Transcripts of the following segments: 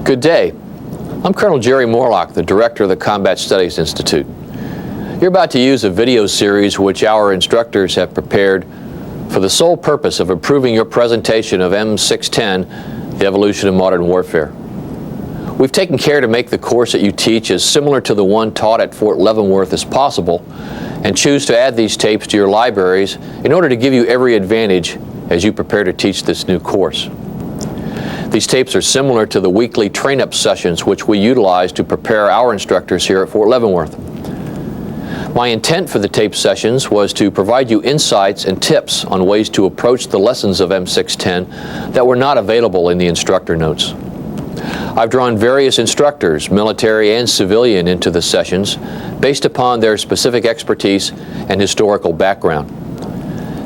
Good day. I'm Colonel Jerry Morlock, the Director of the Combat Studies Institute. You're about to use a video series which our instructors have prepared for the sole purpose of improving your presentation of M610, The Evolution of Modern Warfare. We've taken care to make the course that you teach as similar to the one taught at Fort Leavenworth as possible, and choose to add these tapes to your libraries in order to give you every advantage as you prepare to teach this new course. These tapes are similar to the weekly train-up sessions which we utilize to prepare our instructors here at Fort Leavenworth. My intent for the tape sessions was to provide you insights and tips on ways to approach the lessons of M610 that were not available in the instructor notes. I've drawn various instructors, military and civilian, into the sessions based upon their specific expertise and historical background.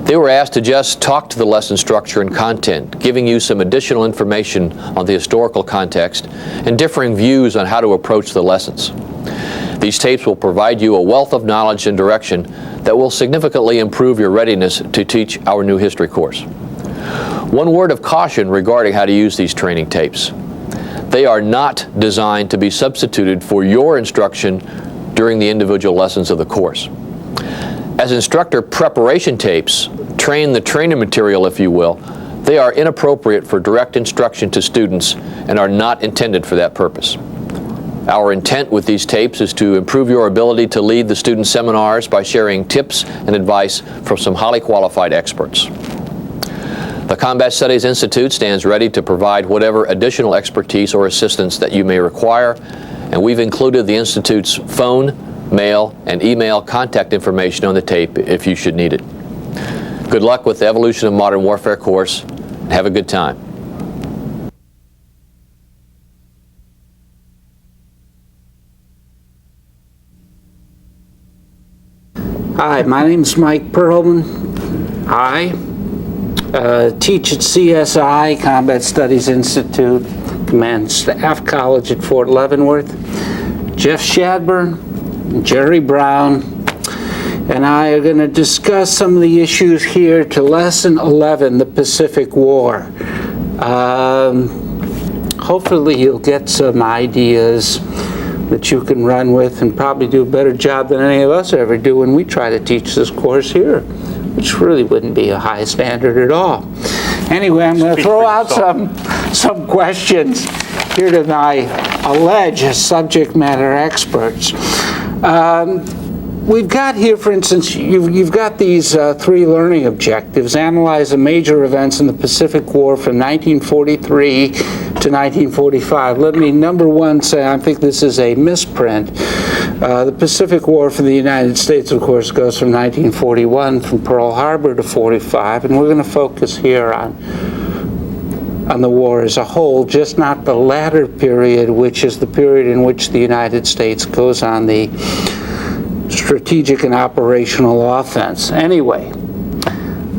They were asked to just talk to the lesson structure and content, giving you some additional information on the historical context and differing views on how to approach the lessons. These tapes will provide you a wealth of knowledge and direction that will significantly improve your readiness to teach our new history course. One word of caution regarding how to use these training tapes. They are not designed to be substituted for your instruction during the individual lessons of the course. As instructor preparation tapes, train the trainer material if you will, they are inappropriate for direct instruction to students and are not intended for that purpose. Our intent with these tapes is to improve your ability to lead the student seminars by sharing tips and advice from some highly qualified experts. The Combat Studies Institute stands ready to provide whatever additional expertise or assistance that you may require, and we've included the Institute's phone, mail, and email contact information on the tape if you should need it. Good luck with the Evolution of Modern Warfare course, and have a good time. Hi, my name is Mike Perlman. I teach at CSI, Combat Studies Institute, Command Staff College at Fort Leavenworth. Jeff Shadburn, Jerry Brown, and I are going to discuss some of the issues here to Lesson 11, the Pacific War. Hopefully you'll get some ideas that you can run with and probably do a better job than any of us ever do when we try to teach this course here, which really wouldn't be a high standard at all. Anyway, I'm going to throw out some questions here to my alleged subject matter experts. We've got here, for instance, you've got these three learning objectives. Analyze the major events in the Pacific War from 1943 to 1945. Let me, number one, say I think this is a misprint. The Pacific War for the United States, of course, goes from 1941, from Pearl Harbor to 45, and we're going to focus here on the war as a whole, just not the latter period, which is the period in which the United States goes on the strategic and operational offense. Anyway,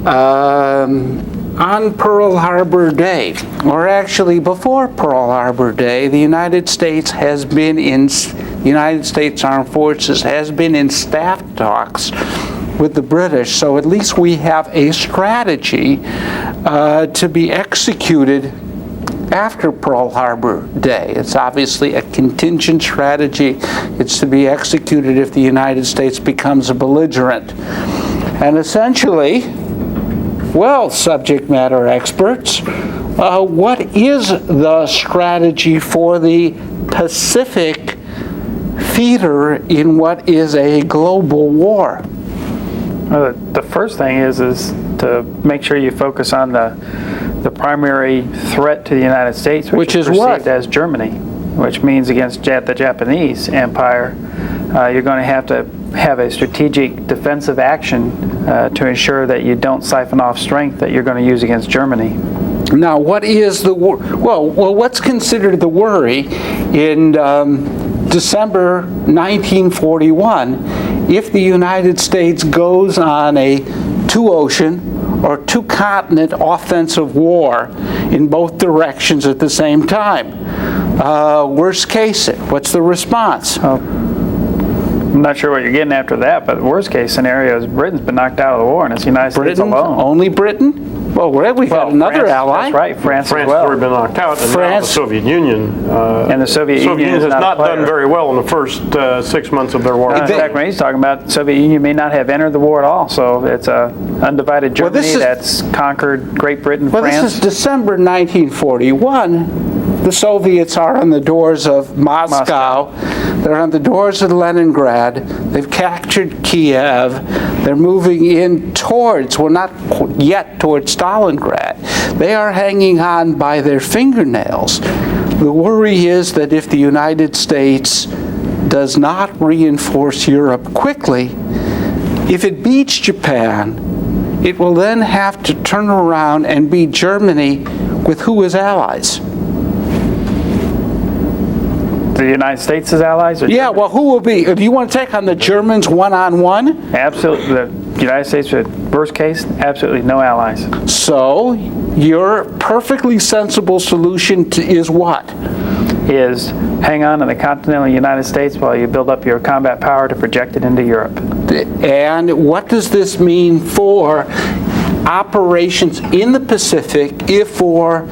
on Pearl Harbor Day, or actually before Pearl Harbor Day, the United States Armed Forces has been in staff talks with the British, so at least we have a strategy to be executed after Pearl Harbor Day. It's obviously a contingent strategy. It's to be executed if the United States becomes a belligerent. And essentially, well, subject matter experts, what is the strategy for the Pacific theater in what is a global war? The first thing is to make sure you focus on the primary threat to the United States, which is perceived as Germany, which means against the Japanese Empire. You're going to have a strategic defensive action to ensure that you don't siphon off strength that you're going to use against Germany. Now, what is the what's considered the worry in December 1941 if the United States goes on a two-ocean or two-continent offensive war in both directions at the same time? Worst case, what's the response? I'm not sure what you're getting after that, but the worst case scenario is Britain's been knocked out of the war and it's the United States alone. Only Britain? Well, we've got another France, ally. That's right, France as France well. has already been knocked out, and now the France- Soviet Union. And the Soviet Union is has not a not done player. very well in the first 6 months of their war. In fact, when he's talking about the Soviet Union may not have entered the war at all, so it's a undivided Germany this is- that's conquered Great Britain, Well, France. this is December 1941. The Soviets are on the doors of Moscow. They're on the doors of Leningrad. They've captured Kiev. They're moving in towards, well, not yet towards Stalingrad. They are hanging on by their fingernails. The worry is that if the United States does not reinforce Europe quickly, if it beats Japan, it will then have to turn around and beat Germany with who as allies? The United States as allies? Or Yeah, well, who will be? Do you want to take on the Germans one-on-one? Absolutely. The United States, worst case, absolutely no allies. So your perfectly sensible solution is what? Is hang on to the continental United States while you build up your combat power to project it into Europe. And what does this mean for operations in the Pacific if for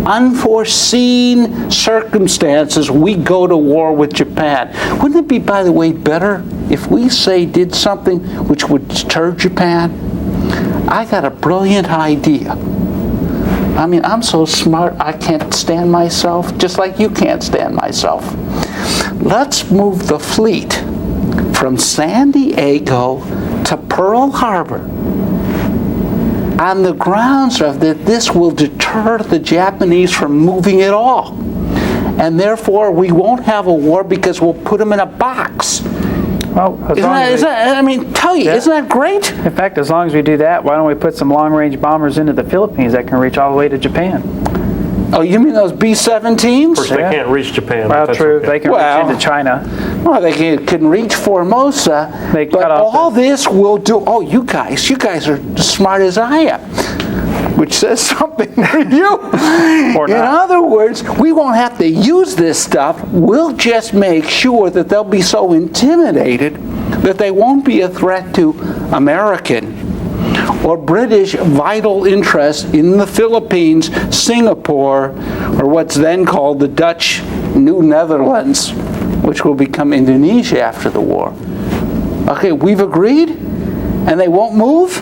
unforeseen circumstances we go to war with Japan? Wouldn't it be, by the way, better if we did something which would deter Japan? I got a brilliant idea. I mean, I'm so smart I can't stand myself, just like you can't stand myself. Let's move the fleet from San Diego to Pearl Harbor on the grounds of that this will deter the Japanese from moving at all. And therefore, we won't have a war because we'll put them in a box. Well, Isn't that great? in fact, as long as we do that, why don't we put some long-range bombers into the Philippines that can reach all the way to Japan? Oh, you mean those B-17s? Of course, they Yeah. can't reach Japan. Well, but that's true. okay. They can Well- reach into China. Well, they can reach Formosa, They but cut off all this will do. Oh, you guys are as smart as I am, which says something for you. Or In not. other words, we won't have to use this stuff. We'll just make sure that they'll be so intimidated that they won't be a threat to American or British vital interests in the Philippines, Singapore, or what's then called the Dutch New Netherlands, which will become Indonesia after the war. Okay, we've agreed? And they won't move?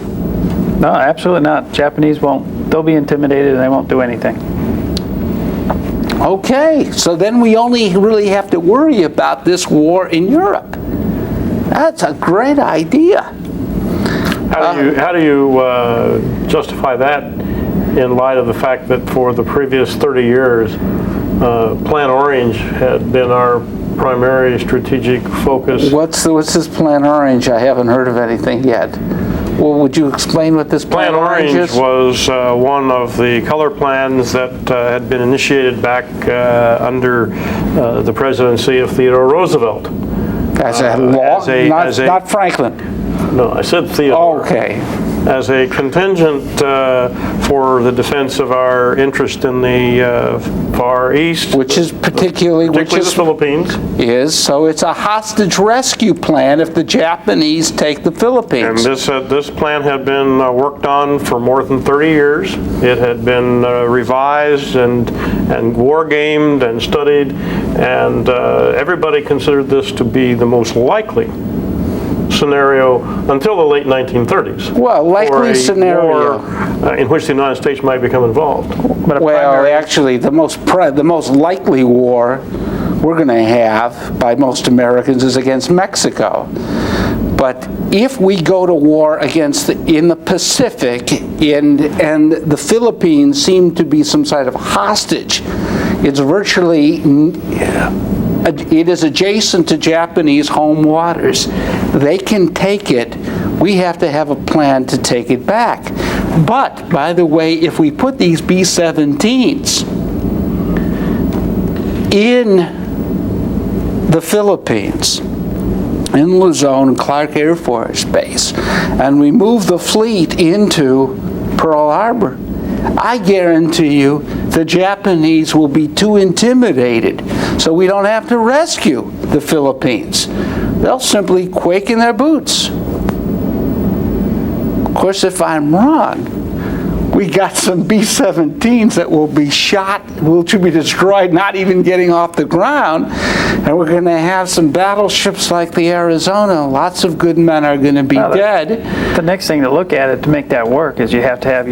No, absolutely not. Japanese won't. They'll be intimidated and they won't do anything. Okay, so then we only really have to worry about this war in Europe. That's a great idea. How do you justify that in light of the fact that for the previous 30 years, Plan Orange had been our primary strategic focus? What's this Plan Orange? I haven't heard of anything yet. Well, would you explain what this Plan Orange is? was one of the color plans that had been initiated back under the presidency of Theodore Roosevelt. As a law? Not Franklin. No, I said Theodore. Okay. As a contingent for the defense of our interest in the Far East. Which is particularly the Philippines. So it's a hostage rescue plan if the Japanese take the And Philippines. this plan had been worked on for more than 30 years. It had been revised and war gamed and studied, and everybody considered this to be the most likely scenario until the late 1930s. Well, likely scenario. War, in which the United States might become involved. But Well, actually, the most likely war we're going to have by most Americans is against Mexico. But if we go to war in the Pacific and the Philippines seem to be some sort of hostage, it's virtually it is adjacent to Japanese home waters. They can take it. We have to have a plan to take it back. But, by the way, if we put these B-17s in the Philippines, in Luzon, Clark Air Force Base, and we move the fleet into Pearl Harbor, I guarantee you the Japanese will be too intimidated, so we don't have to rescue the Philippines. They'll simply quake in their boots. Of course, if I'm wrong, we got some B-17s that will be shot, will be destroyed, not even getting off the ground. And we're going to have some battleships like the Arizona. Lots of good men are going to be dead. The next thing to look at it to make that work is you have to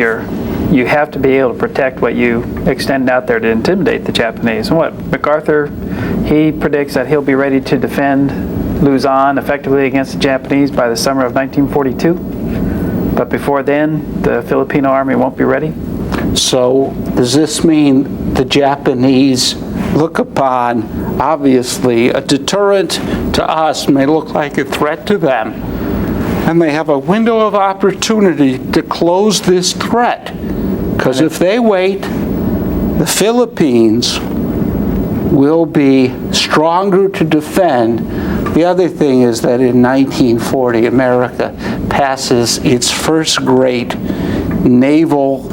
be able to protect what you extend out there to intimidate the Japanese. And what MacArthur, he predicts that he'll be ready to defend Luzon effectively against the Japanese by the summer of 1942. But before then, the Filipino army won't be ready. So does this mean the Japanese look upon, obviously, a deterrent to us may look like a threat to them, and they have a window of opportunity to close this threat? Because if they wait, the Philippines will be stronger to defend. The other thing is that in 1940, America passes its first great naval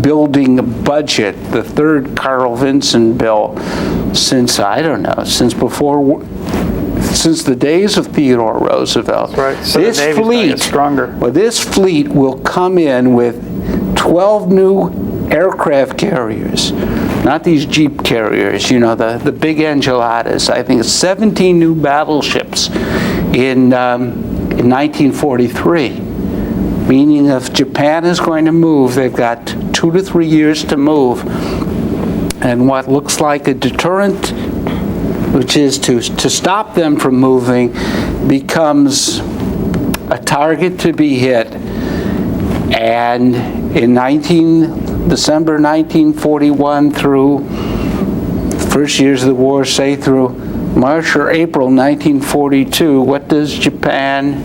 building budget, the third Carl Vinson bill, since, I don't know, since the days of Theodore Roosevelt. Right. So this fleet, stronger. Well, this fleet will come in with 12 new aircraft carriers. Not these Jeep carriers, you know, the big enchiladas. I think it's 17 new battleships in 1943. Meaning if Japan is going to move, they've got 2 to 3 years to move. And what looks like a deterrent, which is to stop them from moving, becomes a target to be hit. And in December 1941 through the first years of the war, say through March or April 1942, what does Japan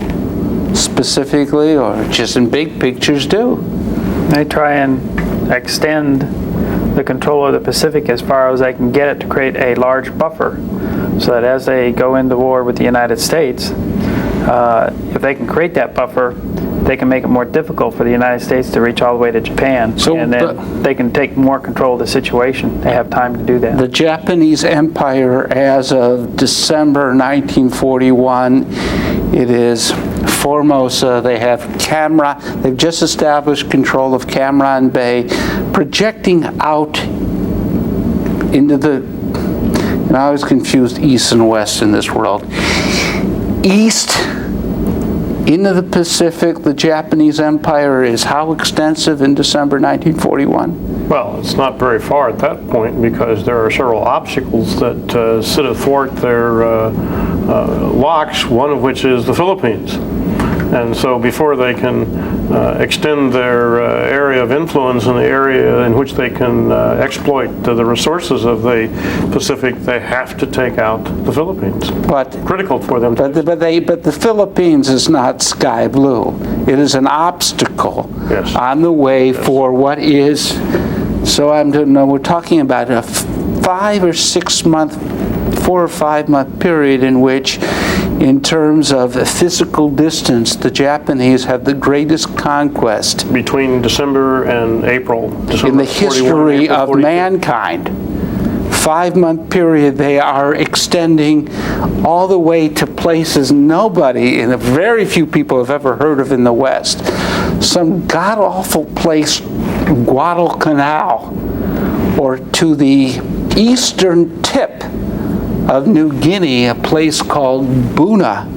specifically, or just in big pictures, do? They try and extend the control of the Pacific as far as they can get it to create a large buffer, so that as they go into war with the United States, if they can create that buffer, they can make it more difficult for the United States to reach all the way to Japan, and then they can take more control of the situation. They have time to do that. The Japanese Empire, as of December 1941, it is Formosa. They have they've just established control of Cam Bay, projecting out into the, and I was confused east and west in this world. East into the Pacific, the Japanese Empire is how extensive in December 1941? Well, it's not very far at that point, because there are several obstacles that sit athwart their locks, one of which is the Philippines. And so before they can extend their area of influence in the area in which they can exploit the resources of the Pacific, they have to take out the Philippines. But critical for them. But the Philippines is not sky blue. It is an obstacle on the way for what is. So we're talking about a 4 or 5 month period in which, in terms of physical distance, the Japanese have the greatest conquest between December and April. In the history of mankind. 5 month period, they are extending all the way to places nobody, and very few people have ever heard of in the West. Some god-awful place, Guadalcanal, or to the eastern tip of New Guinea, a place called Buna,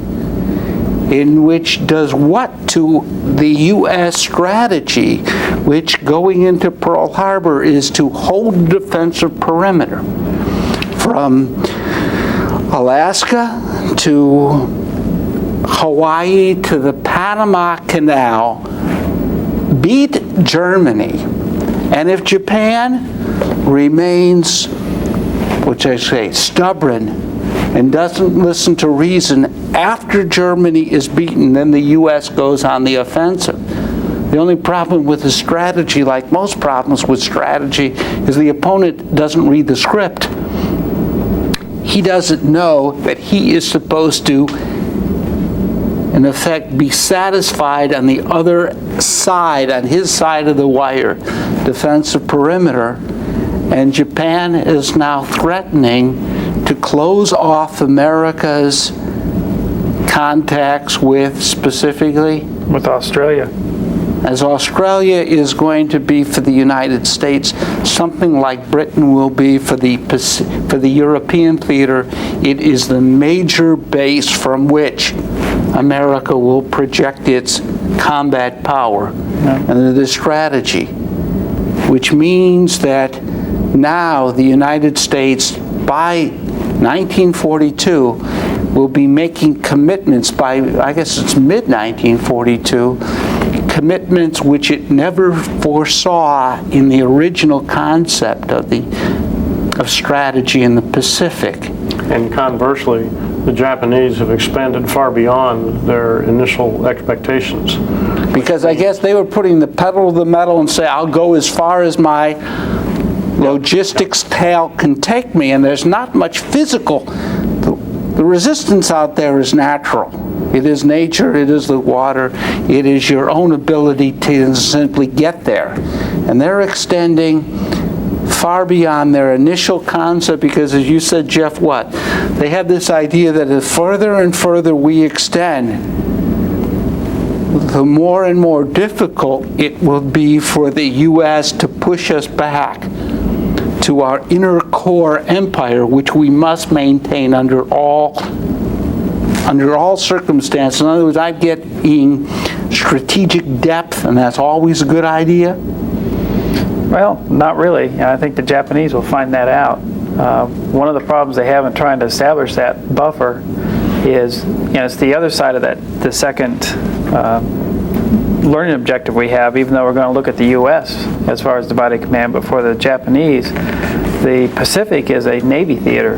in which does what to the U.S. strategy, which going into Pearl Harbor is to hold defensive perimeter from Alaska to Hawaii to the Panama Canal, beat Germany. And if Japan remains, which I say, stubborn and doesn't listen to reason, after Germany is beaten, then the U.S. goes on the offensive. The only problem with the strategy, like most problems with strategy, is the opponent doesn't read the script. He doesn't know that he is supposed to, in effect, be satisfied on the other side, on his side of the wire, defensive perimeter. And Japan is now threatening to close off America's contacts with, specifically? With Australia. as Australia is going to be for the United States, something like Britain will be for the European theater. It is the major base from which America will project its combat power and the strategy, which means that now the United States, by 1942, will be making commitments by, I guess it's mid-1942, commitments which it never foresaw in the original concept of strategy in the Pacific. And conversely, the Japanese have expanded far beyond their initial expectations. Because I guess they were putting the pedal to the metal and say, I'll go as far as my logistics tail can take me, and there's not much physical. The resistance out there is natural. It is nature, it is the water, it is your own ability to simply get there. And they're extending far beyond their initial concept because, as you said, Jeff, what? They have this idea that the further and further we extend, the more and more difficult it will be for the U.S. to push us back to our inner core empire, which we must maintain under all circumstances. In other words, I'm getting strategic depth, and that's always a good idea. Well, not really. I think the Japanese will find that out. One of the problems they have in trying to establish that buffer is, it's the other side of that, the second learning objective we have, even though we're going to look at the U.S. as far as divided command, but for the Japanese, the Pacific is a Navy theater,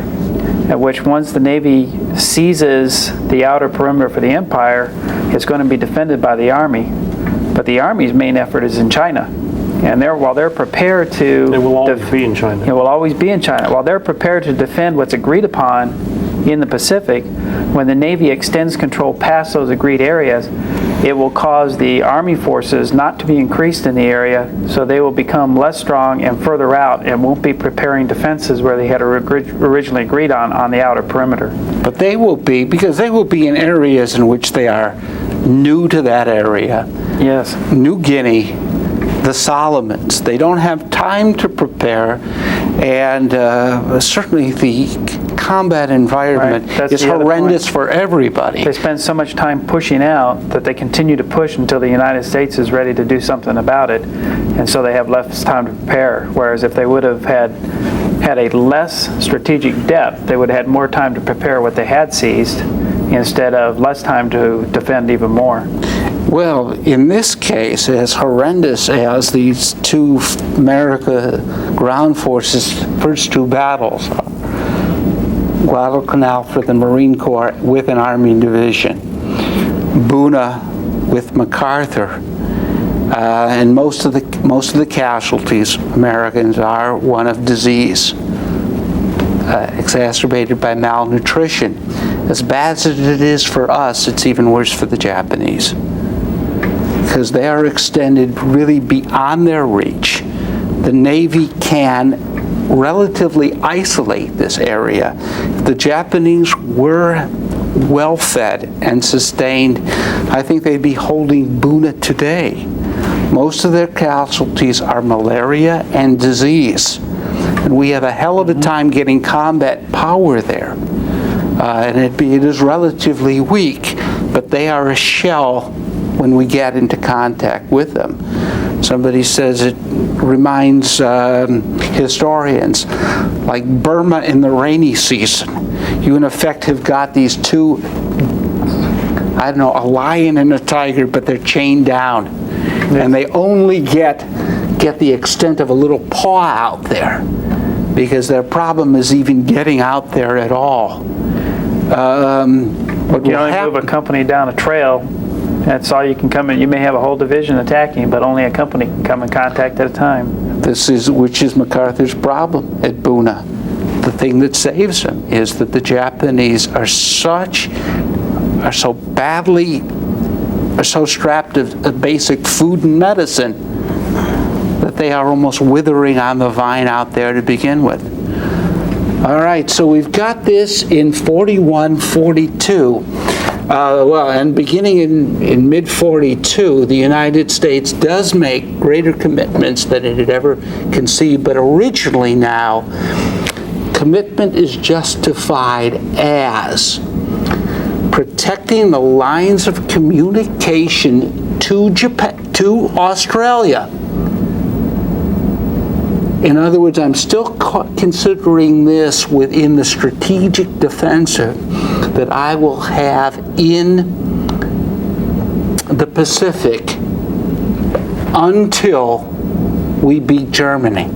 at which once the Navy seizes the outer perimeter for the empire, it's going to be defended by the Army. But the Army's main effort is in China. And while they're prepared to... It will always be in China. It will always be in China. While they're prepared to defend what's agreed upon in the Pacific, when the Navy extends control past those agreed areas, it will cause the Army forces not to be increased in the area, so they will become less strong and further out and won't be preparing defenses where they had originally agreed on the outer perimeter. But they will be, because they will be in areas in which they are new to that area. Yes. New Guinea, the Solomons. They don't have time to prepare, and certainly the combat environment is horrendous for everybody. They spend so much time pushing out that they continue to push until the United States is ready to do something about it, and so they have less time to prepare. Whereas if they would have had a less strategic depth, they would have had more time to prepare what they had seized instead of less time to defend even more. Well, in this case, as horrendous as these two America ground forces' first two battles, Guadalcanal for the Marine Corps with an Army division, Buna with MacArthur, and most of the casualties, Americans, are one of disease, exacerbated by malnutrition. As bad as it is for us, it's even worse for the Japanese, because they are extended really beyond their reach. The Navy can relatively isolate this area. If the Japanese were well fed and sustained, I think they'd be holding Buna today. Most of their casualties are malaria and disease, and we have a hell of a time getting combat power there. And it is relatively weak, but they are a shell when we get into contact with them. Somebody says it reminds historians, like Burma in the rainy season. You in effect have got these two, a lion and a tiger, but they're chained down. And they only get the extent of a little paw out there, because their problem is even getting out there at all. You only move a company down a trail, that's all you can come in. You may have a whole division attacking, but only a company can come in contact at a time. Which is MacArthur's problem at Buna. The thing that saves him is that the Japanese are so strapped of basic food and medicine that they are almost withering on the vine out there to begin with. All right, so we've got this in 41, 42. And beginning in mid-42, the United States does make greater commitments than it had ever conceived, but originally now, commitment is justified as protecting the lines of communication to Japan, to Australia. In other words, I'm still considering this within the strategic defensive that I will have in the Pacific until we beat Germany.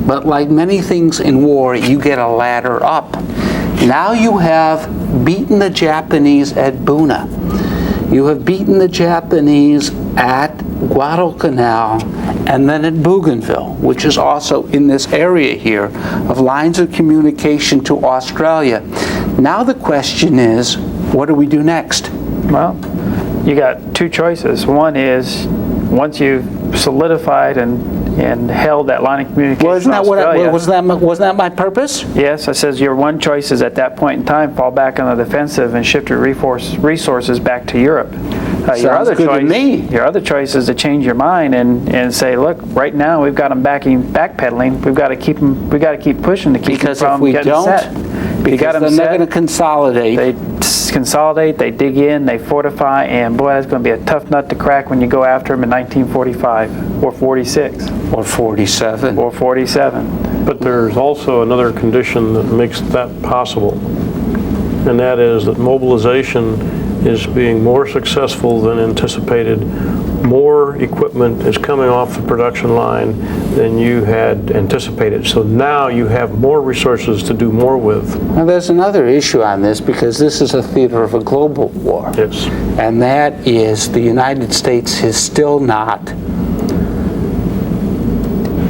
But like many things in war, you get a ladder up. Now you have beaten the Japanese at Buna. You have beaten the Japanese at Guadalcanal and then at Bougainville, which is also in this area here of lines of communication to Australia. Now the question is, what do we do next? Well, you got two choices. One is, once you've solidified and held that line of communication Well, isn't that Australia, wasn't that my purpose? yes, it says your one choice is at that point in time, fall back on the defensive and shift your resources back to Europe. Sounds good to me. Your other choice is to change your mind and say, look, right now we've got them backpedaling. We've got to keep them. We've got to keep pushing to keep Because them if from we getting don't, set. You got them because they're not set. going to consolidate. They consolidate, they dig in, they fortify, and boy, that's going to be a tough nut to crack when you go after them in 1945 or 46 or 47. or 47. But there's also another condition that makes that possible, and that is that mobilization is being more successful than anticipated. More equipment is coming off the production line than you had anticipated. So now you have more resources to do more with. Now there's another issue on this because this is a theater of a global war. Yes. And that is the United States is still not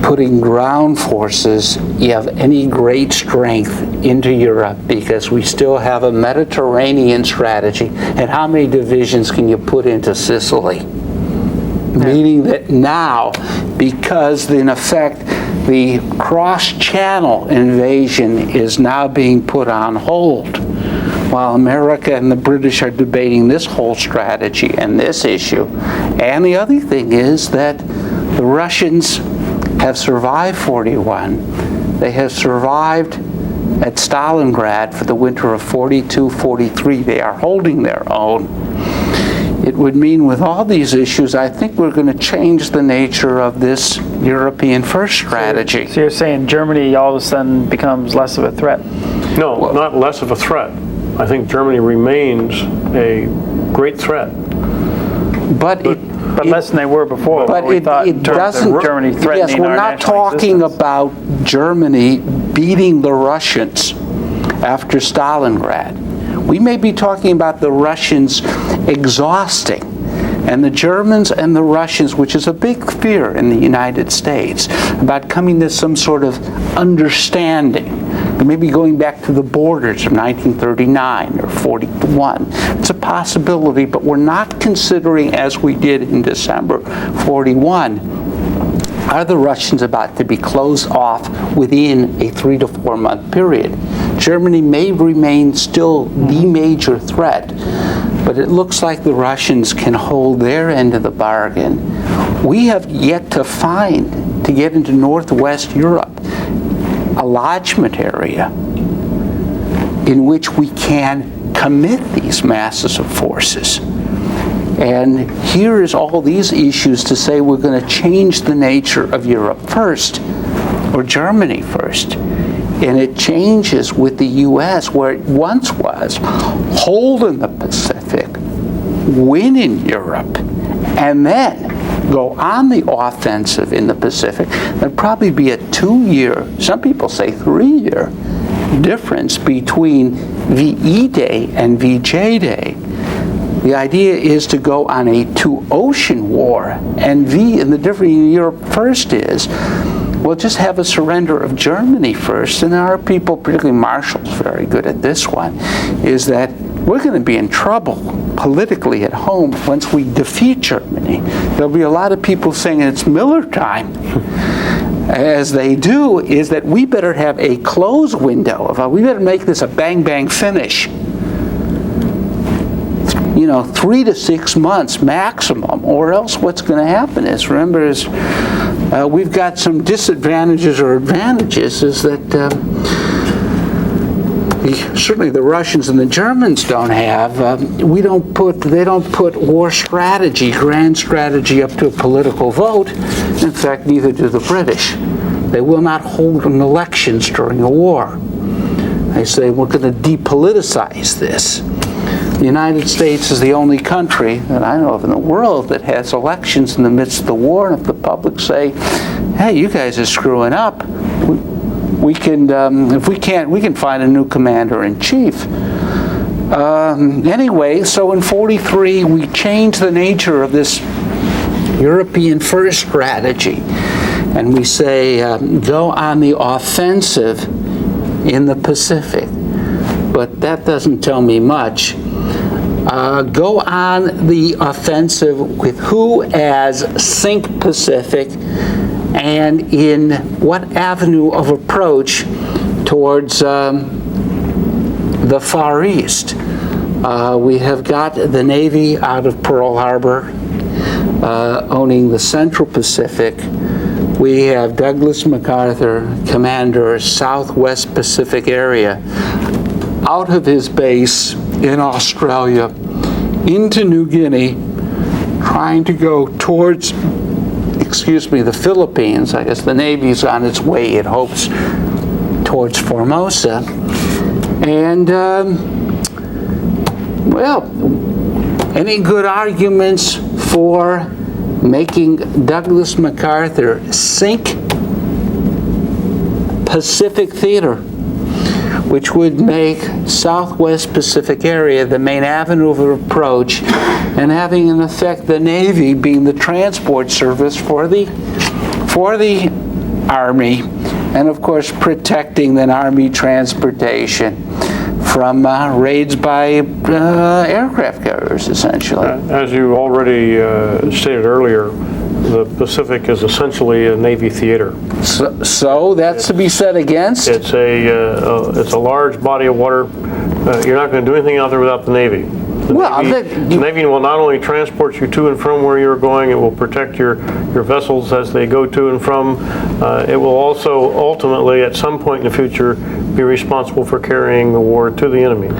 putting ground forces of any great strength into Europe because we still have a Mediterranean strategy. And how many divisions can you put into Sicily? Meaning that now, because in effect the cross-channel invasion is now being put on hold, while America and the British are debating this whole strategy and this issue. And the other thing is that the Russians have survived 41. They have survived at Stalingrad for the winter of 42-43. They are holding their own. It would mean with all these issues, I think we're going to change the nature of this European first strategy. So you're saying Germany all of a sudden becomes less of a threat? No, not less of a threat. I think Germany remains a great threat. But less than they were before. But we thought it doesn't. Germany threatening Yes, we're our not national talking existence. about Germany beating the Russians after Stalingrad. We may be talking about the Russians exhausting, and the Germans and the Russians, which is a big fear in the United States, about coming to some sort of understanding. Maybe going back to the borders of 1939 or 41. It's a possibility, but we're not considering, as we did in December 41, are the Russians about to be closed off within a 3 to 4 month period? Germany may remain still the major threat, but it looks like the Russians can hold their end of the bargain. We have yet to find, to get into Northwest Europe, a lodgement area in which we can commit these masses of forces. And here is all these issues to say we're going to change the nature of Europe first, or Germany first. And it changes with the U.S., where it once was hold in the Pacific, win in Europe, and then go on the offensive in the Pacific. There'd probably be a 2-year, some people say 3-year, difference between VE Day and VJ Day. The idea is to go on a 2-ocean war, and the difference in Europe first is, we'll just have a surrender of Germany first, and our people, particularly Marshall's very good at this one, is that we're going to be in trouble politically at home once we defeat Germany. There'll be a lot of people saying it's Miller time. As they do, is that we better have a close window. We better make this a bang-bang finish. 3 to 6 months maximum, or else what's going to happen is, remember, we've got some disadvantages or advantages, is that certainly the Russians and the Germans don't have. They don't put war strategy, grand strategy, up to a political vote. In fact, neither do the British. They will not hold an elections during a war. They say, we're going to depoliticize this. The United States is the only country that I know of in the world that has elections in the midst of the war, and if the public say, hey, you guys are screwing up, we can, if we can't, we can find a new commander-in-chief. Anyway, so in 43, we changed the nature of this European first strategy, and we say, go on the offensive in the Pacific. But that doesn't tell me much. Go on the offensive with who as Sink Pacific, and in what avenue of approach towards the Far East. We have got the Navy out of Pearl Harbor, owning the Central Pacific. We have Douglas MacArthur, commander, Southwest Pacific area, out of his base in Australia into New Guinea, trying to go towards, the Philippines. I guess the Navy's on its way, it hopes, towards Formosa. And, any good arguments for making Douglas MacArthur sink Pacific Theater, which would make Southwest Pacific area the main avenue of approach, and having in effect the Navy being the transport service for the Army, and of course protecting the Army transportation from raids by aircraft carriers, essentially. As you already stated earlier, the Pacific is essentially a Navy theater. So that's to be said against? It's a large body of water. You're not going to do anything out there without the Navy. The Navy will not only transport you to and from where you're going, it will protect your vessels as they go to and from. It will also ultimately, at some point in the future, be responsible for carrying the war to the enemy.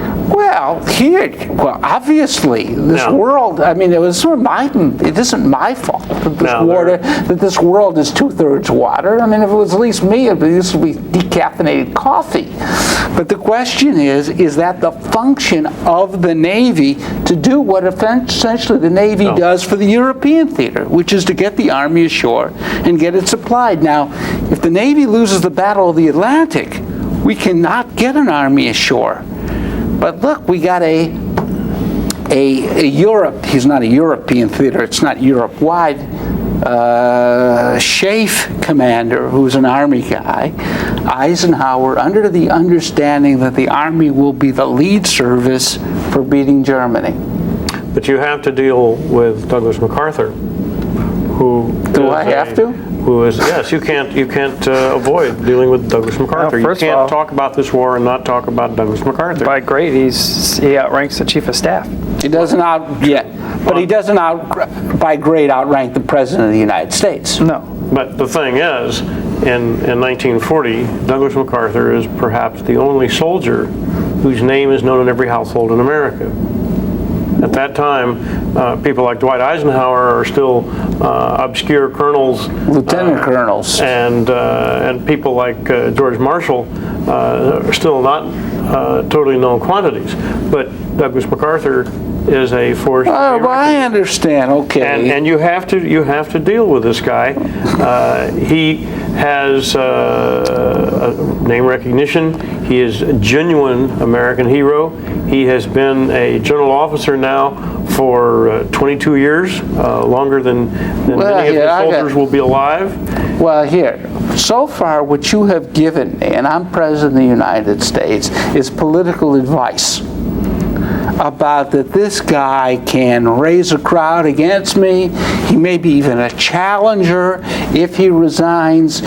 Obviously, this world, it isn't my fault that this world is 2/3 water. If it was at least me, this would be decaffeinated coffee. But the question is that the function of the Navy to do what essentially the Navy does for the European theater, which is to get the Army ashore and get it supplied. Now, if the Navy loses the Battle of the Atlantic, we cannot get an Army ashore. But look, we got a Europe, he's not a European theater, it's not Europe-wide, Schaeff commander, who's an Army guy, Eisenhower, under the understanding that the Army will be the lead service for beating Germany. But you have to deal with Douglas MacArthur, who... Do I have to? Yes, you can't avoid dealing with Douglas MacArthur. You can't talk about this war and not talk about Douglas MacArthur. By grade, he outranks the Chief of Staff. He doesn't he doesn't by grade outrank the President of the United States. No. But the thing is, in 1940, Douglas MacArthur is perhaps the only soldier whose name is known in every household in America. At that time, people like Dwight Eisenhower are still obscure colonels, lieutenant colonels, and people like George Marshall are still not totally known quantities. But Douglas MacArthur is a force. Oh, well, I understand. Okay. And you have to deal with this guy. He has name recognition. He is a genuine American hero. He has been a general officer now for 22 years, longer than many of the soldiers will be alive. Well, so far what you have given me, and I'm President of the United States, is political advice about that this guy can raise a crowd against me. He may be even a challenger if he resigns.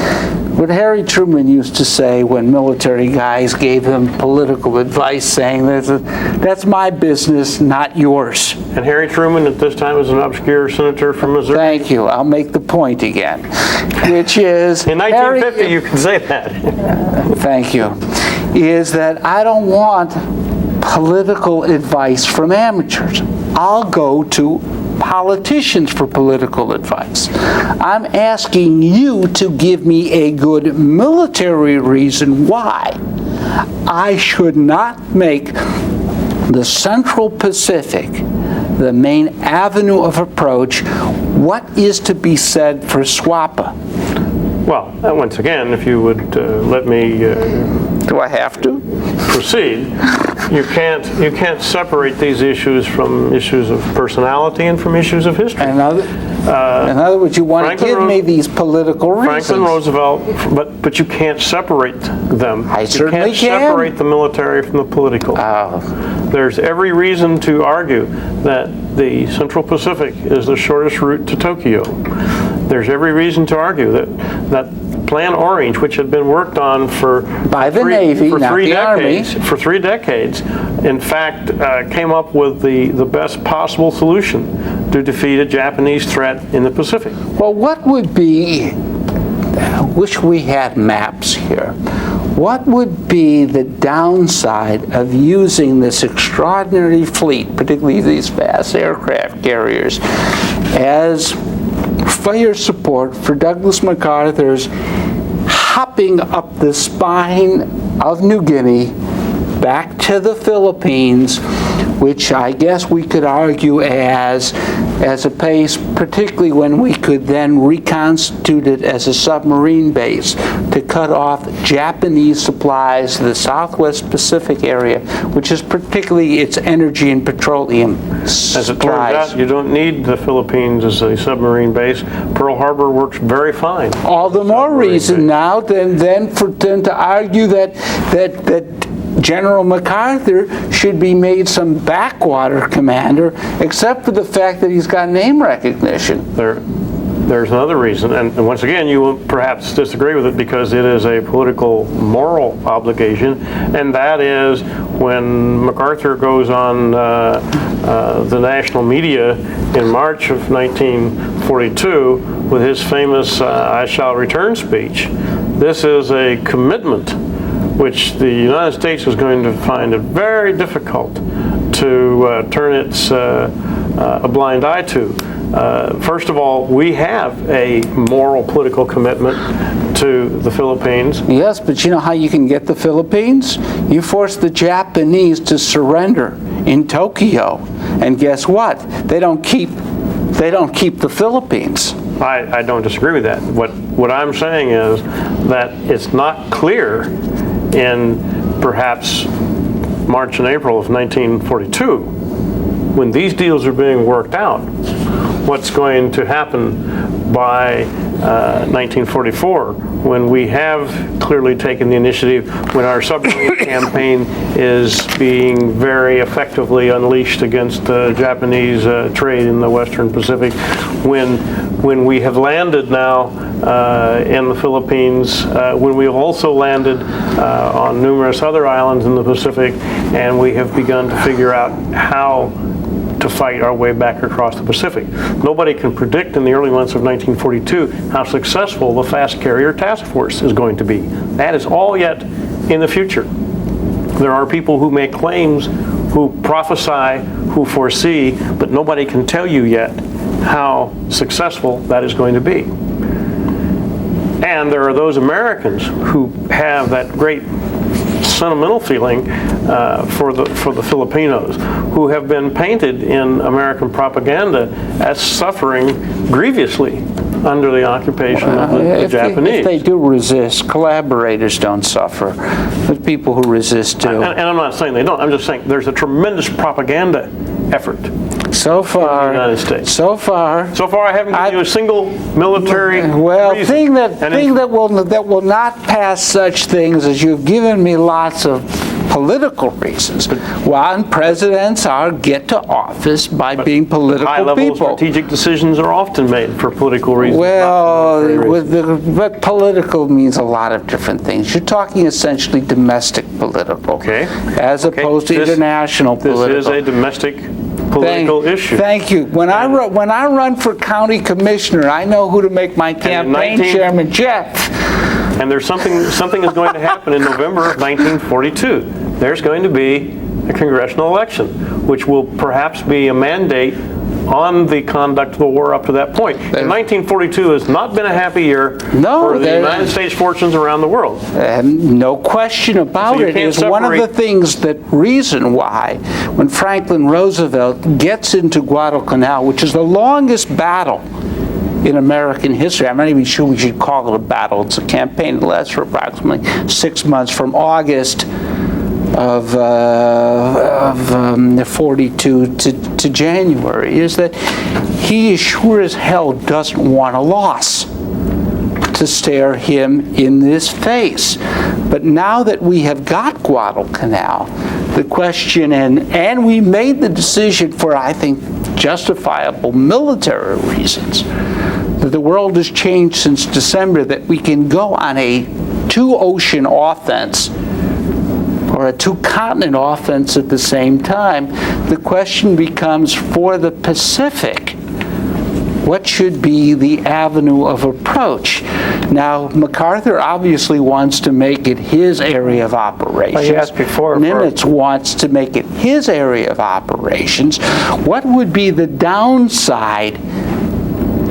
what Harry Truman used to say when military guys gave him political advice, saying, that's my business, not yours. And Harry Truman at this time was an obscure senator from Missouri. Thank you. I'll make the point again, which is... In 1950, you can say that. Thank you. Is that I don't want political advice from amateurs. I'll go to politicians for political advice. I'm asking you to give me a good military reason why I should not make the Central Pacific the main avenue of approach. What is to be said for SWAPA? Well, once again, if you would let me Do I have to? proceed, you can't separate these issues from issues of personality and from issues of history. In other words, you want to give me these political reasons. Franklin Roosevelt, but you can't separate them. I certainly You can't separate the military from the political. There's every reason to argue that the Central Pacific is the shortest route to Tokyo. There's every reason to argue that Plan Orange, which had been worked on for Navy, for not three the decades, Army. for 3 decades, in fact, came up with the best possible solution to defeat a Japanese threat in the Pacific. Well, what would be, I wish we had maps here, what would be the downside of using this extraordinary fleet, particularly these vast aircraft carriers, as fire support for Douglas MacArthur's hopping up the spine of New Guinea back to the Philippines, which I guess we could argue as a base, particularly when we could then reconstitute it as a submarine base to cut off Japanese supplies to the Southwest Pacific area, which is particularly its energy and petroleum supplies. As it turns out, you don't need the Philippines as a submarine base. Pearl Harbor works very fine. All the more reason now than to argue that General MacArthur should be made some backwater commander, except for the fact that he's got name recognition. There's another reason, and once again, you will perhaps disagree with it because it is a political, moral obligation, and that is when MacArthur goes on the national media in March of 1942 with his famous I shall return speech. This is a commitment which the United States is going to find it very difficult to turn its a blind eye to. First of all, we have a moral political commitment to the Philippines. Yes, but you know how you can get the Philippines? You force the Japanese to surrender in Tokyo, and guess what? They don't keep the Philippines. I don't disagree with that. What I'm saying is that it's not clear in perhaps March and April of 1942, when these deals are being worked out, what's going to happen by 1944, when we have clearly taken the initiative, when our submarine campaign is being very effectively unleashed against Japanese trade in the Western Pacific, when we have landed now in the Philippines, when we have also landed on numerous other islands in the Pacific, and we have begun to figure out how to fight our way back across the Pacific. Nobody can predict in the early months of 1942 how successful the Fast Carrier Task Force is going to be. That is all yet in the future. There are people who make claims, who prophesy, who foresee, but nobody can tell you yet how successful that is going to be. And there are those Americans who have that great sentimental feeling for the Filipinos, who have been painted in American propaganda as suffering grievously under the occupation of the Japanese. If they do resist, collaborators don't suffer. But people who resist do. And I'm not saying they don't. I'm just saying there's a tremendous propaganda effort. So far, in the United States. So far, I haven't given you a single military reason. Thing that will not pass such things as you've given me lots of political reasons. Well, and presidents get to office by being political High-level people. strategic decisions are often made for political reasons. Well, not for military reasons. but political means a lot of different things. You're talking essentially domestic political, Okay. as opposed to international political. This is a domestic political issue. Thank you. When I run for county commissioner, I know who to make my campaign chairman, Jeff. And there's something is going to happen in November of 1942. There's going to be a congressional election, which will perhaps be a mandate on the conduct of the war up to that point. And 1942 has not been a happy year for the United States fortunes around the world. No question about it. Is one of the things reason why when Franklin Roosevelt gets into Guadalcanal, which is the longest battle in American history. I'm not even sure we should call it a battle. It's a campaign that lasts for approximately 6 months from August of 42 to January, is that he as sure as hell doesn't want a loss to stare him in this face. But now that we have got Guadalcanal, the question, and we made the decision for, I think, justifiable military reasons, that the world has changed since December, that we can go on a two-ocean offense or a two-continent offense at the same time. The question becomes, for the Pacific, what should be the avenue of approach? Now, MacArthur obviously wants to make it his area of operations. Well, you asked before. Nimitz wants to make it his area of operations. What would be the downside,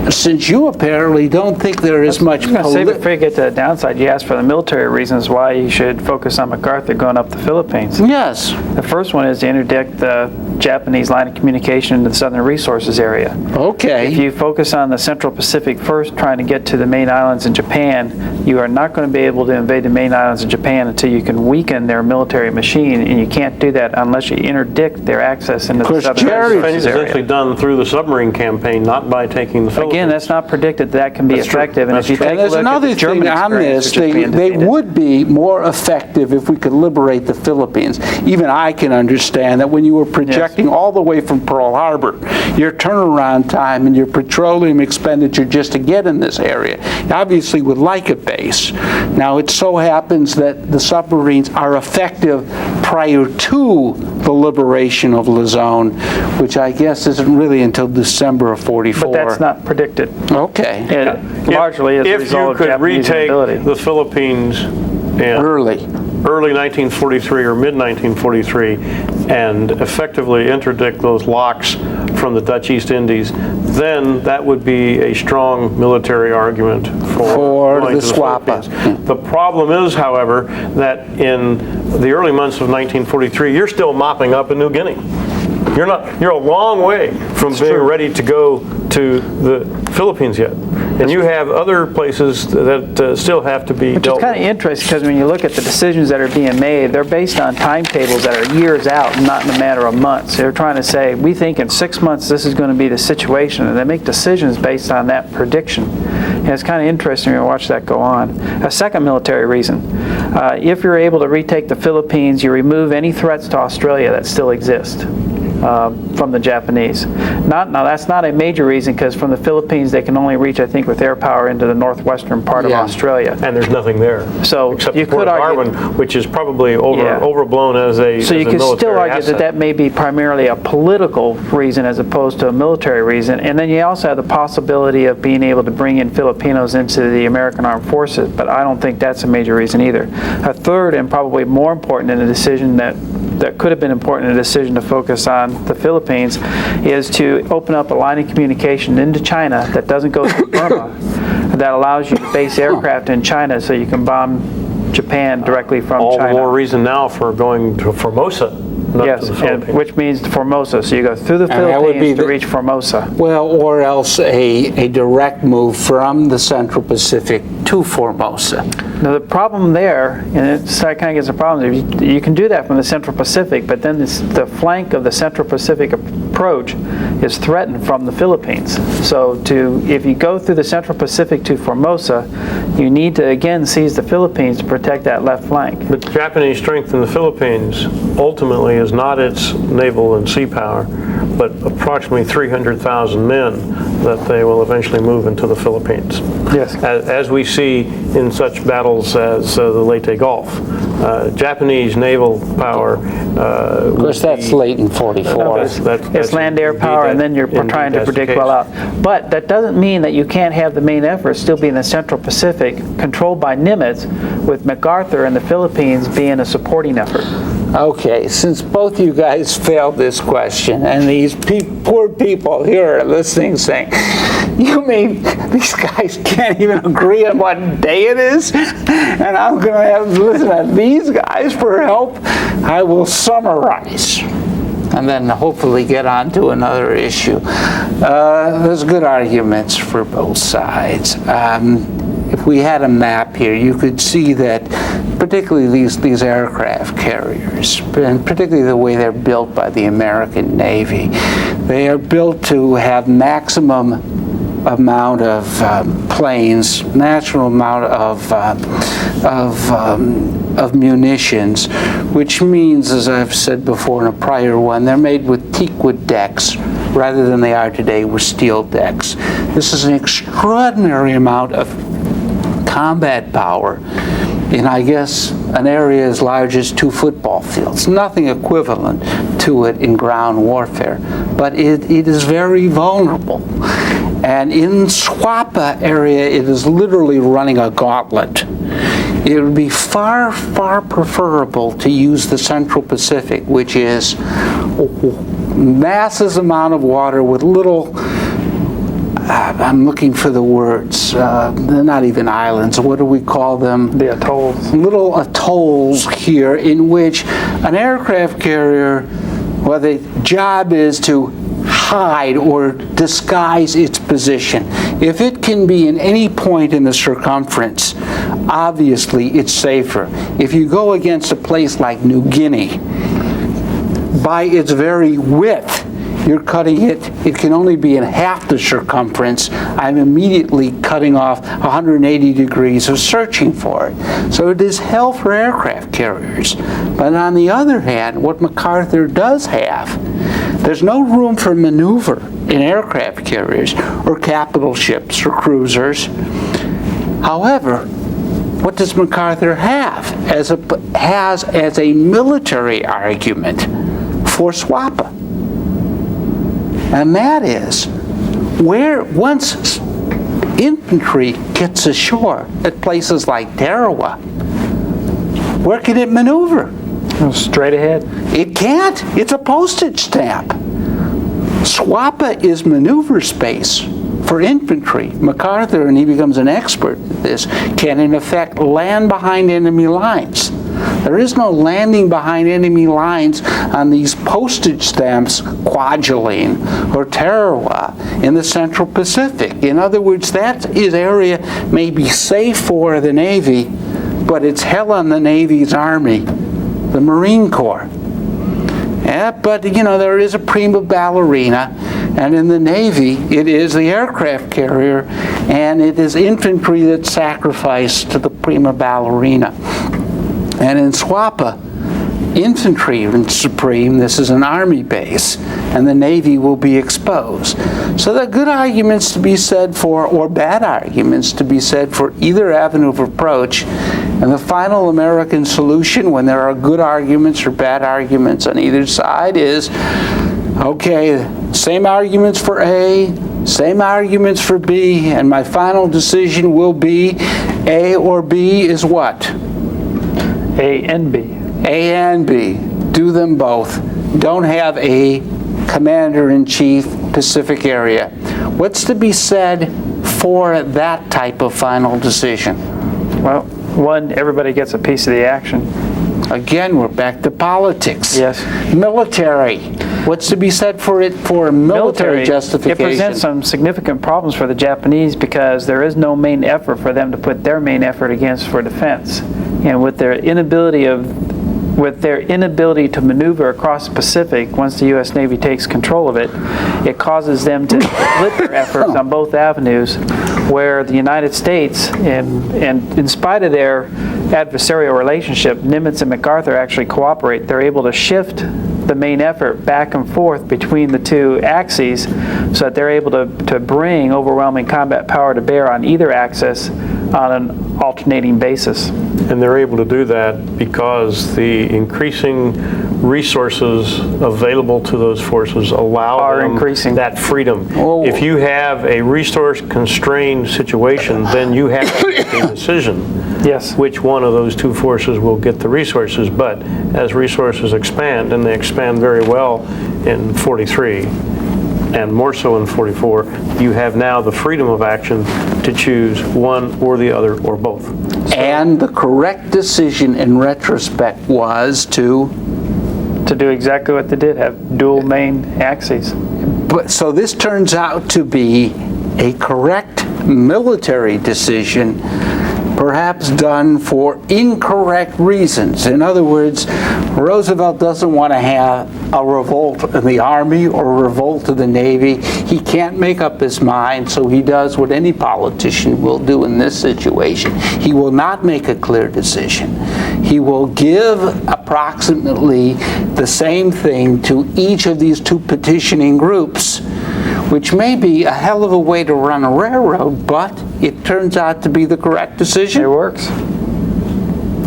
since you apparently don't think there is much Before you get to the downside, you asked for the military reasons why you should focus on MacArthur going up the Philippines. Yes. The first one is to interdict the Japanese line of communication into the Southern Resources area. Okay. If you focus on the Central Pacific first, trying to get to the main islands in Japan, you are not going to be able to invade the main islands in Japan until you can weaken their military machine, and you can't do that unless you interdict their access into the Southern Resources area. It's actually done through the submarine campaign, not by taking the Philippines. Again, that's not predicted that can be effective. And if you take a there's look another at the German thing on this. They would be more effective if we could liberate the Philippines. Even I can understand that when you were projecting all the way from Pearl Harbor, your turnaround time and your petroleum expenditure just to get in this area, you obviously would like a base. Now, it so happens that the submarines are effective prior to the liberation of Luzon, which I guess isn't really until December of 44. But that's not predicted. Okay. Largely as a result of Japanese inability. If you could retake the Philippines in early 1943 or mid-1943 and effectively interdict those locks from the Dutch East Indies, then that would be a strong military argument for the SWAPA. The problem is, however, that in the early months of 1943, you're still mopping up in New Guinea. You're a long way from being ready to go to the Philippines yet. And you have other places that still have to be dealt with. Which is kind of interesting, because when you look at the decisions that are being made, they're based on timetables that are years out, not in a matter of months. They're trying to say, we think in 6 months this is going to be the situation, and they make decisions based on that prediction. And it's kind of interesting to watch that go on. A second military reason, if you're able to retake the Philippines, you remove any threats to Australia that still exist. From the Japanese. Now that's not a major reason, because from the Philippines they can only reach, I think, with air power into the northwestern part of Australia. And there's nothing there. So except you Port could argue, Darwin, which is probably overblown as a So you could still argue asset. that may be primarily a political reason as opposed to a military reason. And then you also have the possibility of being able to bring in Filipinos into the American Armed Forces, but I don't think that's a major reason either. A third, and probably more important in a decision that could have been important in a decision to focus on the Philippines, is to open up a line of communication into China that doesn't go through Burma, that allows you to base aircraft in China so you can bomb Japan directly from China. All the more reason now for going to Formosa. Yes, which means Formosa. So you go through the Philippines to reach Formosa. Well, or else a direct move from the Central Pacific to Formosa. Now, the problem there, and it kind of gets a problem, you can do that from the Central Pacific, but then the flank of the Central Pacific approach is threatened from the Philippines. So if you go through the Central Pacific to Formosa, you need to again seize the Philippines to protect that left flank. But Japanese strength in the Philippines ultimately is not its naval and sea power, but approximately 300,000 men that they will eventually move into the Philippines. Yes. As we see in such battles as the Leyte Gulf. Japanese naval power. Of course, that's late in 44. It's land-air power, and then you're trying to predict well out. But that doesn't mean that you can't have the main effort still be in the Central Pacific, controlled by Nimitz, with MacArthur and the Philippines being a supporting effort. Okay, since both you guys failed this question, and these poor people here are listening saying, you mean these guys can't even agree on what day it is? And I'm going to have to listen to these guys for help? I will summarize and then hopefully get on to another issue. There's good arguments for both sides. If we had a map here, you could see that particularly these aircraft carriers, and particularly the way they're built by the American Navy, they are built to have maximum amount of planes, natural amount of munitions, which means, as I've said before in a prior one, they're made with teakwood decks rather than they are today with steel decks. This is an extraordinary amount of combat power in, I guess, an area as large as 2 football fields. Nothing equivalent to it in ground warfare, but it is very vulnerable. And in Swapa area, it is literally running a gauntlet. It would be far, far preferable to use the Central Pacific, which is massive amount of water with little, I'm looking for the words, they're not even islands, what do we call them? The atolls. Little atolls here in which an aircraft carrier, well, the job is to hide or disguise its position. If it can be in any point in the circumference, obviously it's safer. If you go against a place like New Guinea, by its very width, you're cutting it, it can only be in half the circumference. I'm immediately cutting off 180 degrees of searching for it. So it is hell for aircraft carriers. But on the other hand, what MacArthur does have, there's no room for maneuver in aircraft carriers or capital ships or cruisers. However, what does MacArthur have as a military argument for Swapa? And that is, where once infantry gets ashore at places like Tarawa, where can it maneuver? Straight ahead. It can't. It's a postage stamp. Swapa is maneuver space for infantry. MacArthur, and he becomes an expert at this, can in effect land behind enemy lines. There is no landing behind enemy lines on these postage stamps, Kwajalein or Tarawa in the Central Pacific. In other words, that area may be safe for the Navy, but it's hell on the Navy's Army, the Marine Corps. Yeah, but there is a prima ballerina, and in the Navy it is the aircraft carrier, and it is infantry that's sacrificed to the prima ballerina. And in Swapa, infantry is supreme. This is an army base, and the Navy will be exposed. So there are good arguments to be said for, or bad arguments to be said for either avenue of approach. And the final American solution, when there are good arguments or bad arguments on either side, is, okay, same arguments for A, same arguments for B, and my final decision will be A or B is what? A and B. A and B. Do them both. Don't have a commander-in-chief Pacific area. What's to be said for that type of final decision? Well, one, everybody gets a piece of the action. Again, we're back to politics. Yes. Military. What's to be said for it for military justification? It presents some significant problems for the Japanese because there is no main effort for them to put their main effort against for defense. And with their inability to maneuver across the Pacific, once the U.S. Navy takes control of it, it causes them to split their efforts on both avenues, where the United States, and in spite of their adversarial relationship, Nimitz and MacArthur actually cooperate. They're able to shift the main effort back and forth between the two axes so that they're able to bring overwhelming combat power to bear on either axis on an alternating basis. And they're able to do that because the increasing resources available to those forces allow them that freedom. Oh. If you have a resource-constrained situation, then you have to make a decision. Yes. Which one of those two forces will get the resources. But as resources expand, and they expand very well in 43, and more so in 44, you have now the freedom of action to choose one or the other or both. And the correct decision in retrospect was to do exactly what they did, have dual main axes. But so this turns out to be a correct military decision, perhaps done for incorrect reasons. In other words, Roosevelt doesn't want to have a revolt in the Army or a revolt in the Navy. He can't make up his mind, so he does what any politician will do in this situation. He will not make a clear decision. He will give approximately the same thing to each of these two petitioning groups, which may be a hell of a way to run a railroad, but it turns out to be the correct decision. It works.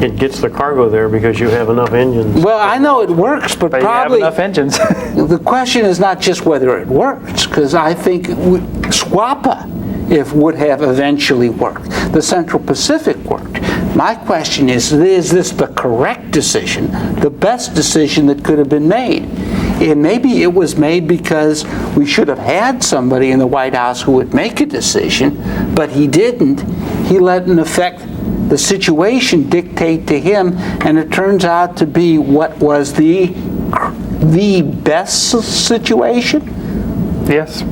It gets the cargo there because you have enough engines. Well, I know it works, but probably you have enough engines. the question is not just whether it works, because I think SWAPA would have eventually worked. The Central Pacific worked. My question is this the correct decision, the best decision that could have been made? And maybe it was made because we should have had somebody in the White House who would make a decision, but he didn't. He let, in effect, the situation dictate to him, and it turns out to be what was the best situation? Yes.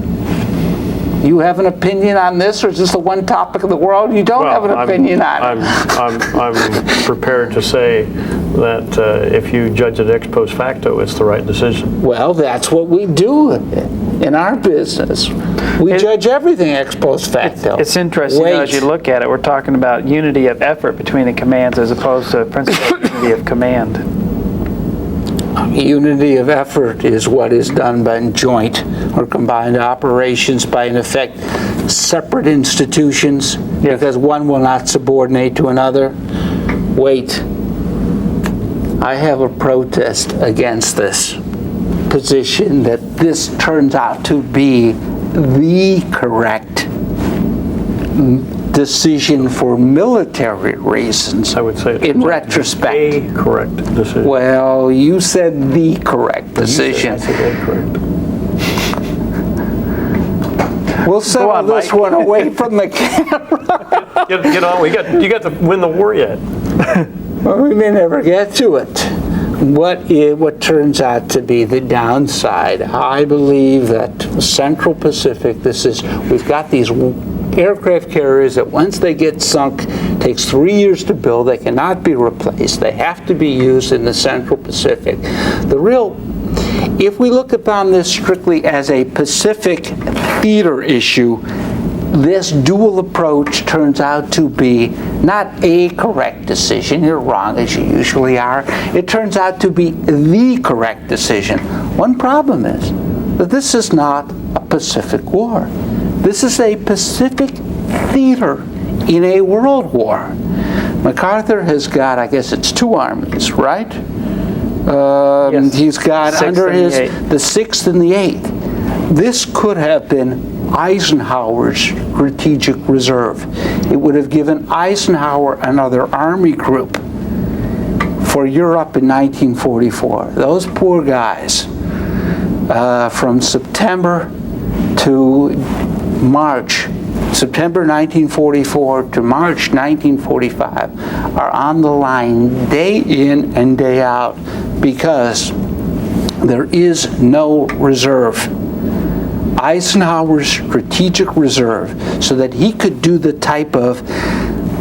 You have an opinion on this, or is this the one topic in the world you don't have an opinion on? I'm prepared to say that if you judge it ex post facto, it's the right decision. Well, that's what we do in our business. We judge everything ex post facto. It's interesting as you look at it. We're talking about unity of effort between the commands as opposed to principle of unity of command. Unity of effort is what is done by joint or combined operations by, in effect, separate institutions, because one will not subordinate to another. Wait. I have a protest against this position that this turns out to be the correct decision for military reasons. I would say in retrospect. A correct decision. Well, you said the correct decision. I said correct. We'll settle this one away from the camera. Get on. You got to win the war yet. Well, we may never get to it. What turns out to be the downside? I believe that Central Pacific, we've got these aircraft carriers that once they get sunk, takes 3 years to build. They cannot be replaced. They have to be used in the Central Pacific. If we look upon this strictly as a Pacific theater issue, this dual approach turns out to be not a correct decision. You're wrong, as you usually are. It turns out to be the correct decision. One problem is that this is not a Pacific war. This is a Pacific theater in a world war. MacArthur has got, I guess it's 2 armies, right? Yes. He's got under his the 6th and the 8th. This could have been Eisenhower's strategic reserve. It would have given Eisenhower another army group for Europe in 1944. Those poor guys, from September to March, September 1944 to March 1945, are on the line day in and day out because there is no reserve. Eisenhower's strategic reserve, so that he could do the type of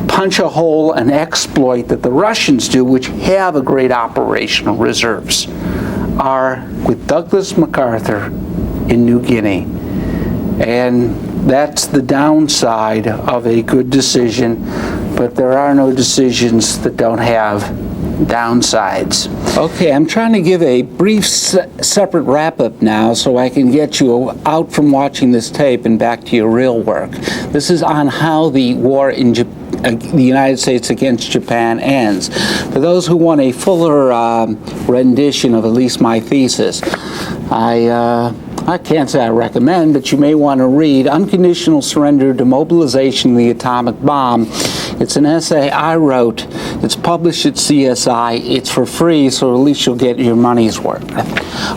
punch a hole and exploit that the Russians do, which have a great operational reserves, are with Douglas MacArthur in New Guinea. And that's the downside of a good decision, but there are no decisions that don't have downsides. Okay, I'm trying to give a brief separate wrap-up now so I can get you out from watching this tape and back to your real work. This is on how the war in the United States against Japan ends. For those who want a fuller rendition of at least my thesis, I can't say I recommend, but you may want to read Unconditional Surrender, Demobilization of the Atomic Bomb. It's an essay I wrote. It's published at CSI. It's for free, so at least you'll get your money's worth.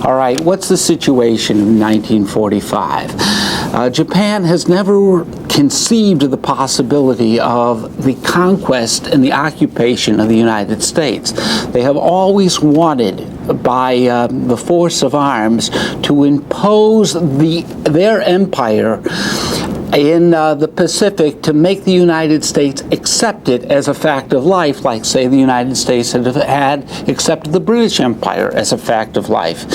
All right, what's the situation in 1945? Japan has never conceived of the possibility of the conquest and the occupation of the United States. They have always wanted, by the force of arms, to impose their empire in the Pacific, to make the United States accept it as a fact of life, like, say, the United States had accepted the British Empire as a fact of life.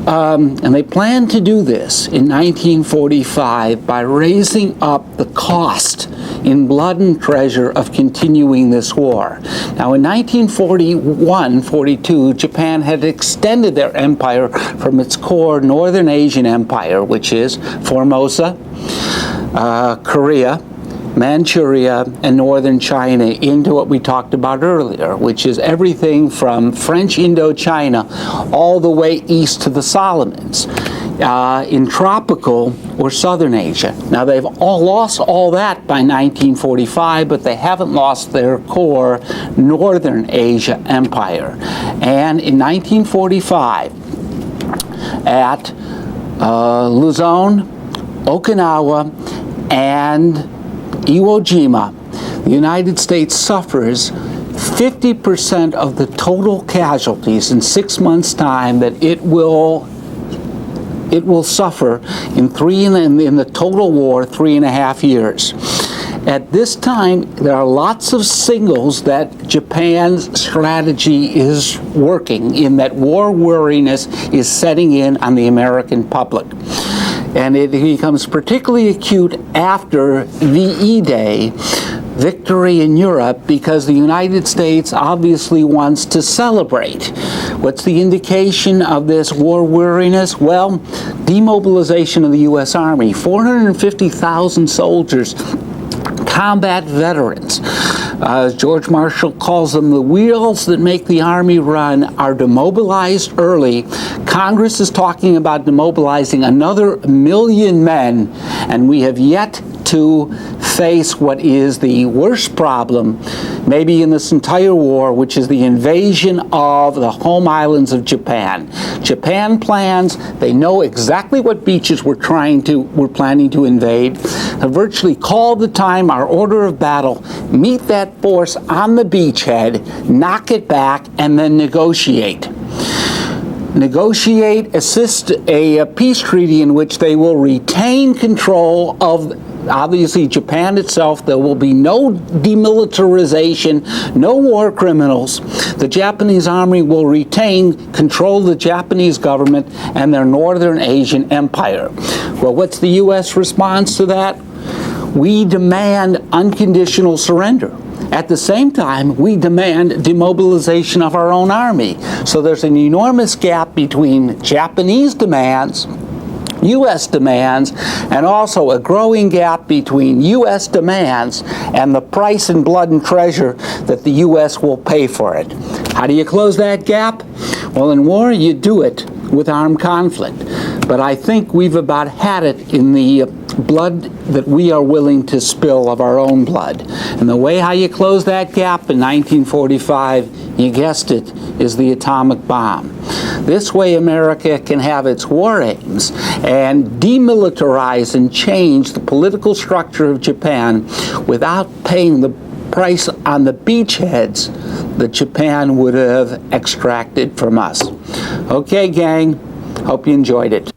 And they planned to do this in 1945 by raising up the cost in blood and treasure of continuing this war. Now, in 1941-42, Japan had extended their empire from its core Northern Asian empire, which is Formosa, Korea, Manchuria, and northern China, into what we talked about earlier, which is everything from French Indochina all the way east to the Solomons, in tropical or southern Asia. Now, they've all lost all that by 1945, but they haven't lost their core Northern Asia empire. And in 1945, at Luzon, Okinawa, and Iwo Jima, the United States suffers 50% of the total casualties in 6 months' time that it will suffer in the total war 3.5 years. At this time, there are lots of signals that Japan's strategy is working, in that war weariness is setting in on the American public. And it becomes particularly acute after VE Day, victory in Europe, because the United States obviously wants to celebrate. What's the indication of this war weariness? Well, demobilization of the U.S. Army. 450,000 soldiers, combat veterans. George Marshall calls them the wheels that make the Army run, are demobilized early. Congress is talking about demobilizing another 1 million men, and we have yet to face what is the worst problem, maybe in this entire war, which is the invasion of the home islands of Japan. Japan plans, they know exactly what beaches we're planning to invade, have virtually called the time, our order of battle, meet that force on the beachhead, knock it back, and then negotiate. Assist a peace treaty in which they will retain control of, obviously, Japan itself. There will be no demilitarization, no war criminals. The Japanese Army will retain control of the Japanese government and their Northern Asian empire. Well, what's the U.S. response to that? We demand unconditional surrender. At the same time, we demand demobilization of our own army. So there's an enormous gap between Japanese demands, U.S. demands, and also a growing gap between U.S. demands and the price in blood and treasure that the U.S. will pay for it. How do you close that gap? Well, in war, you do it with armed conflict. But I think we've about had it in the blood that we are willing to spill of our own blood. And the way how you close that gap in 1945, you guessed it, is the atomic bomb. This way America can have its war aims and demilitarize and change the political structure of Japan without paying the price on the beachheads that Japan would have extracted from us. Okay, gang, hope you enjoyed it.